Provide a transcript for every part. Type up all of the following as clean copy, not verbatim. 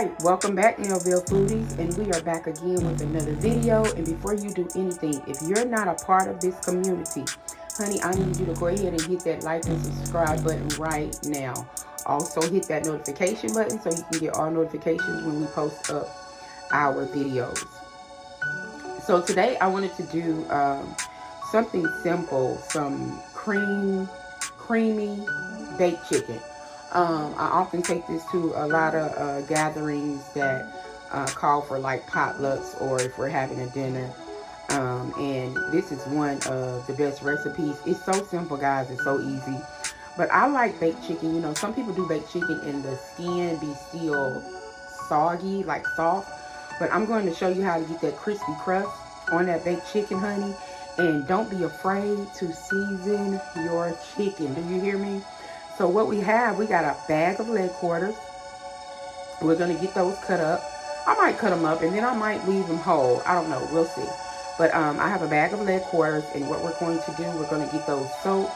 Alright, welcome back Melville Foodies, and we are back again with another video. And before you do anything, if you're not a part of this community, honey, I need you to go ahead and hit that like and subscribe button right now. Also hit that notification button so you can get all notifications when we post up our videos. So today I wanted to do something simple, some creamy baked chicken. I often take this to a lot of gatherings that call for like potlucks, or if we're having a dinner. And this is one of the best recipes. It's so simple, guys. It's so easy. But I like baked chicken. You know, some people do baked chicken and the skin be still soggy, like soft. But I'm going to show you how to get that crispy crust on that baked chicken, honey. And don't be afraid to season your chicken. Do you hear me? So what we got a bag of leg quarters. We're going to get those cut up. I might cut them up and then I might leave them whole. I don't know. We'll see. But I have a bag of leg quarters, and what we're going to do, we're going to get those soaked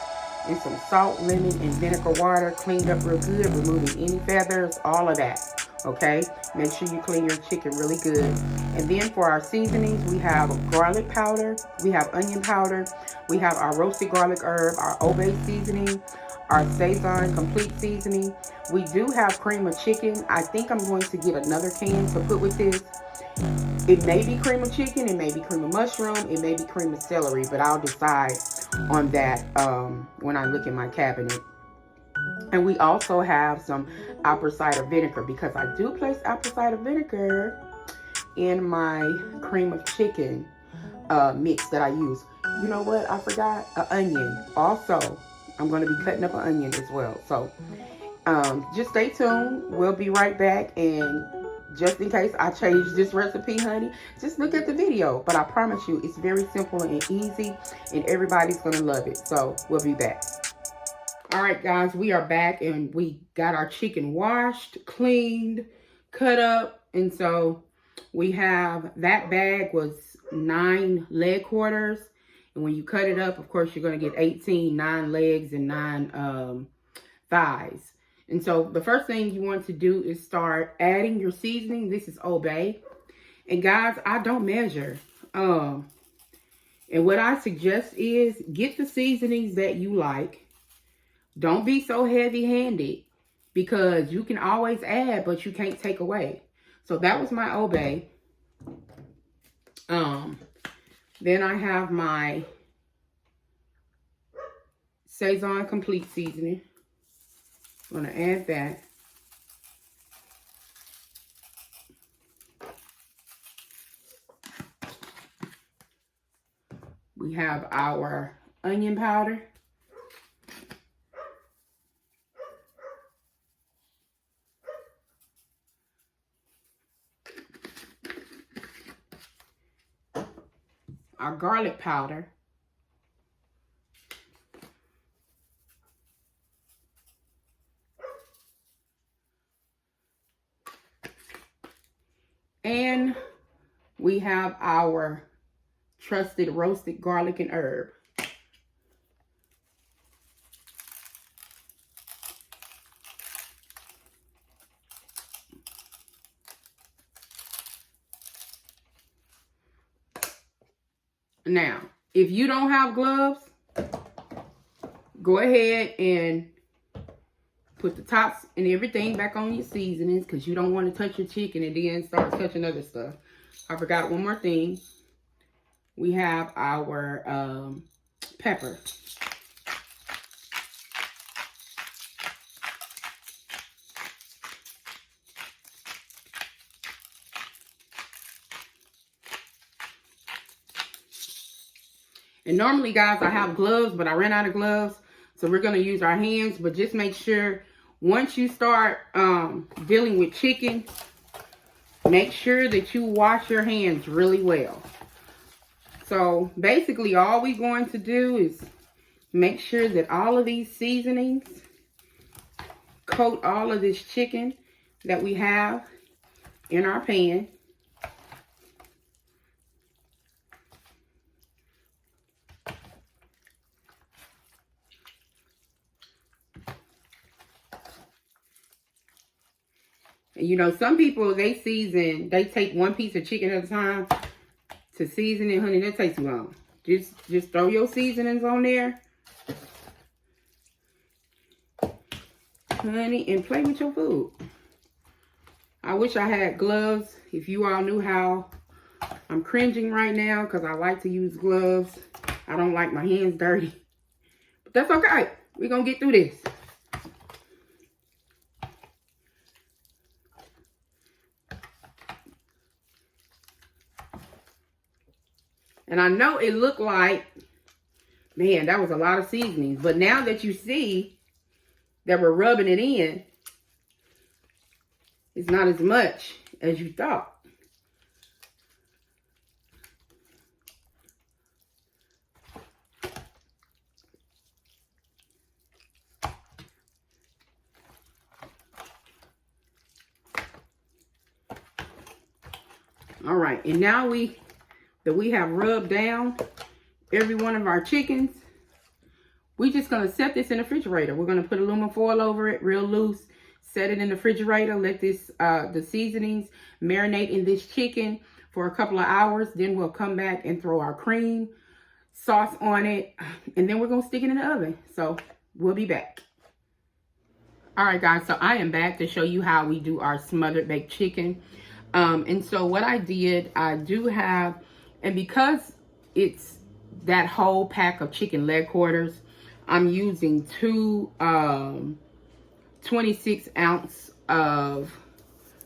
in some salt, lemon, and vinegar water, cleaned up real good, removing any feathers, all of that. Okay? Make sure you clean your chicken really good. And then for our seasonings, we have garlic powder, we have onion powder, we have our roasted garlic herb, our obey seasoning, our Sazon Complete seasoning. We do have cream of chicken. I think I'm going to get another can to put with this. It may be cream of chicken, it may be cream of mushroom, it may be cream of celery, but I'll decide on that when I look in my cabinet. And we also have some apple cider vinegar, because I do place apple cider vinegar in my cream of chicken mix that I use. You know what? I forgot an onion. Also, I'm going to be cutting up an onion as well. So just stay tuned. We'll be right back. And just in case I change this recipe, honey, just look at the video. But I promise you, it's very simple and easy, and everybody's going to love it. So we'll be back. All right, guys, we are back, and we got our chicken washed, cleaned, cut up. And so we have, that bag was 9 leg quarters. And when you cut it up, of course, you're going to get 18, 9 legs and 9 thighs. And so the first thing you want to do is start adding your seasoning. This is Obey. And guys, I don't measure. And what I suggest is get the seasonings that you like. Don't be so heavy-handed, because you can always add, but you can't take away. So that was my Obey. Then I have my Sazon Complete seasoning. I'm going to add that. We have our onion powder. Our garlic powder. And we have our trusted roasted garlic and herb. Now, if you don't have gloves, go ahead and put the tops and everything back on your seasonings, because you don't want to touch your chicken and then start touching other stuff. I forgot one more thing. We have our pepper. And normally, guys, I have gloves, but I ran out of gloves. So we're going to use our hands. But just make sure, once you start dealing with chicken, make sure that you wash your hands really well. So basically, all we're going to do is make sure that all of these seasonings coat all of this chicken that we have in our pan. You know, some people, they take one piece of chicken at a time to season it, honey. That takes too long. Just throw your seasonings on there, honey, and play with your food. I wish I had gloves. If you all knew how I'm cringing right now because I like to use gloves. I don't like my hands dirty. But that's okay. We're going to get through this. And I know it looked like, man, that was a lot of seasonings. But now that you see that we're rubbing it in, it's not as much as you thought. All right, and now we have rubbed down every one of our chickens, we're just going to set this in the refrigerator. We're going to put aluminum foil over it real loose, set it in the refrigerator, let this the seasonings marinate in this chicken for a couple of hours. Then we'll come back and throw our cream sauce on it, and then we're going to stick it in the oven. So we'll be back. All right, guys, so I am back to show you how we do our smothered baked chicken. And so what I did, I do have, and because it's that whole pack of chicken leg quarters, I'm using two 26 ounce of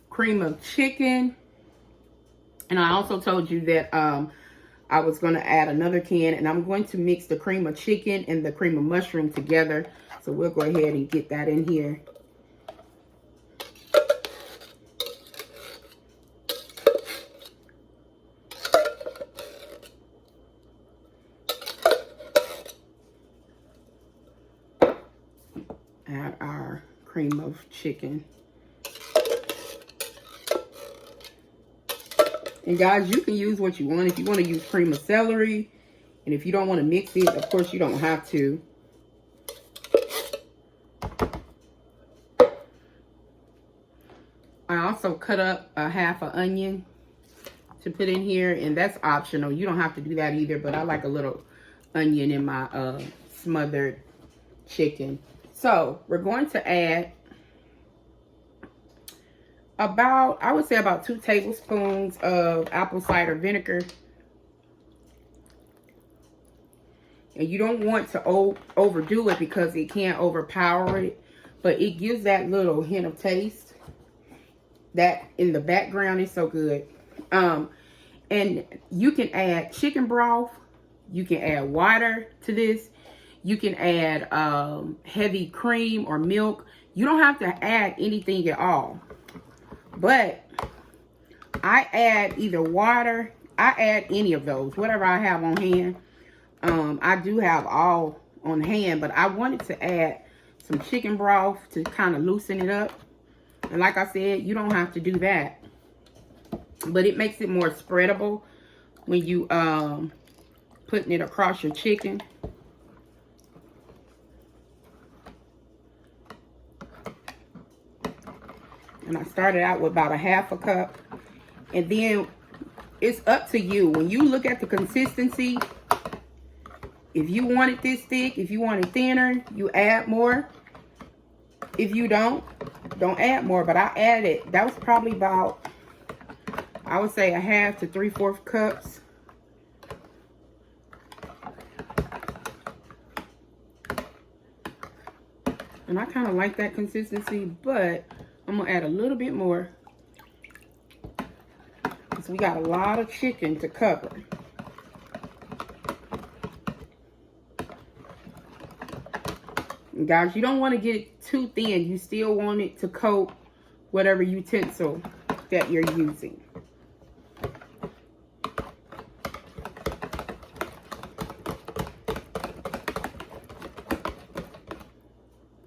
cream of chicken. And I also told you that I was going to add another can, and I'm going to mix the cream of chicken and the cream of mushroom together. So we'll go ahead and get that in here. Add our cream of chicken. And guys, you can use what you want. If you want to use cream of celery, and if you don't want to mix it, of course you don't have to. I also cut up a half an onion to put in here, and that's optional. You don't have to do that either, but I like a little onion in my smothered chicken. So we're going to add about, I would say about 2 tablespoons of apple cider vinegar. And you don't want to overdo it because it can overpower it, but it gives that little hint of taste that in the background is so good. And you can add chicken broth. You can add water to this. You can add heavy cream or milk. You don't have to add anything at all. But I add either water. I add any of those, whatever I have on hand. I do have all on hand, but I wanted to add some chicken broth to kind of loosen it up. And like I said, you don't have to do that. But it makes it more spreadable when you putting it across your chicken. And I started out with about a half a cup. And then it's up to you. When you look at the consistency, if you want it this thick, if you want it thinner, you add more. If you don't add more. But I added, that was probably about, I would say, a half to 3/4 cups. And I kind of like that consistency, but I'm going to add a little bit more because we got a lot of chicken to cover. And guys, you don't want to get it too thin. You still want it to coat whatever utensil that you're using.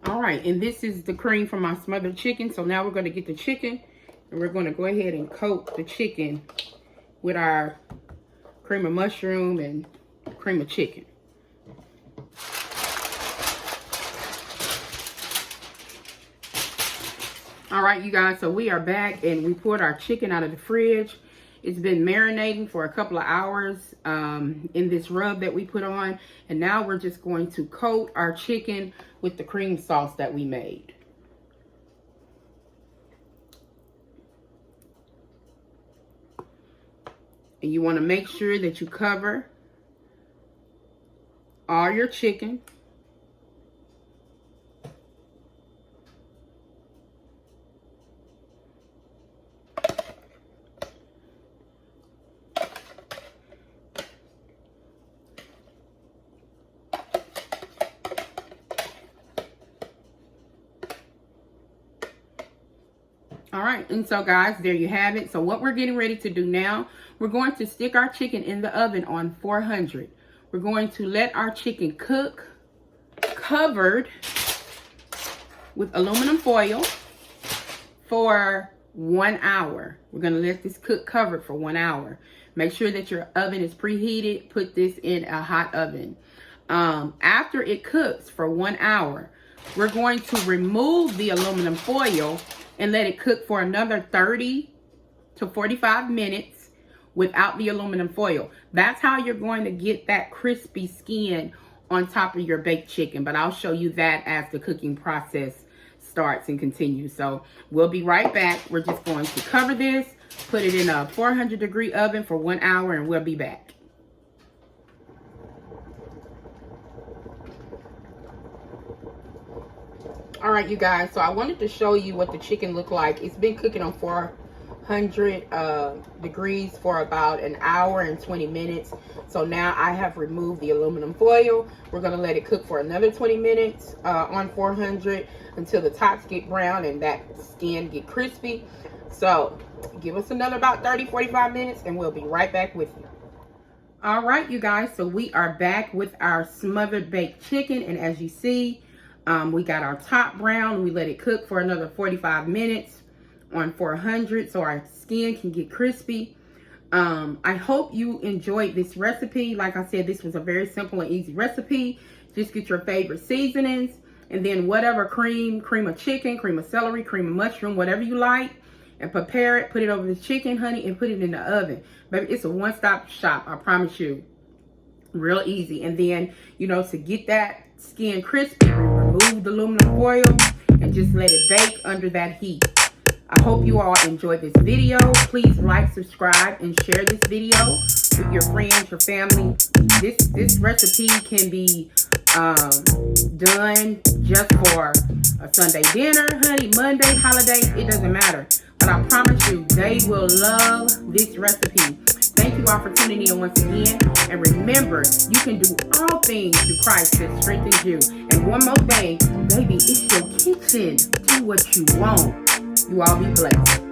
All right, and this is the cream from my smothered chicken. So now we're going to get the chicken, and we're going to go ahead and coat the chicken with our cream of mushroom and cream of chicken. All right, you guys, so we are back and we pulled our chicken out of the fridge. It's been marinating for a couple of hours in this rub that we put on. And now we're just going to coat our chicken with the cream sauce that we made. And you want to make sure that you cover all your chicken. All right, and so guys, there you have it. So what we're getting ready to do now, we're going to stick our chicken in the oven on 400. We're going to let our chicken cook covered with aluminum foil for 1 hour. We're going to let this cook covered for 1 hour. Make sure that your oven is preheated. Put this in a hot oven. After it cooks for 1 hour, we're going to remove the aluminum foil and let it cook for another 30 to 45 minutes without the aluminum foil. That's how you're going to get that crispy skin on top of your baked chicken. But I'll show you that as the cooking process starts and continues. So we'll be right back. We're just going to cover this, put it in a 400-degree oven for 1 hour, and we'll be back. All right, you guys, so I wanted to show you what the chicken looked like. It's been cooking on 400 degrees for about 1 hour and 20 minutes. So now I have removed the aluminum foil. We're going to let it cook for another 20 minutes on 400 until the tops get brown and that skin get crispy. So give us another about 30-45 minutes and we'll be right back with you. All right, you guys, so we are back with our smothered baked chicken, and as you see, we got our top brown. We let it cook for another 45 minutes on 400 so our skin can get crispy. I hope you enjoyed this recipe. Like I said, this was a very simple and easy recipe. Just get your favorite seasonings and then whatever cream of chicken, cream of celery, cream of mushroom, whatever you like, and prepare it. Put it over the chicken, honey, and put it in the oven. Baby, it's a one-stop shop, I promise you. Real easy. And then, you know, to get that skin crispy, remove the aluminum foil and just let it bake under that heat. I hope you all enjoyed this video. Please like, subscribe, and share this video with your friends, your family. This recipe can be done just for a Sunday dinner, honey, Monday, holidays, it doesn't matter. But I promise you, they will love this recipe. Thank you all for tuning in once again. And remember, you can do all things through Christ that strengthens you. And one more thing, baby, it's your kitchen. Do what you want. You all be blessed.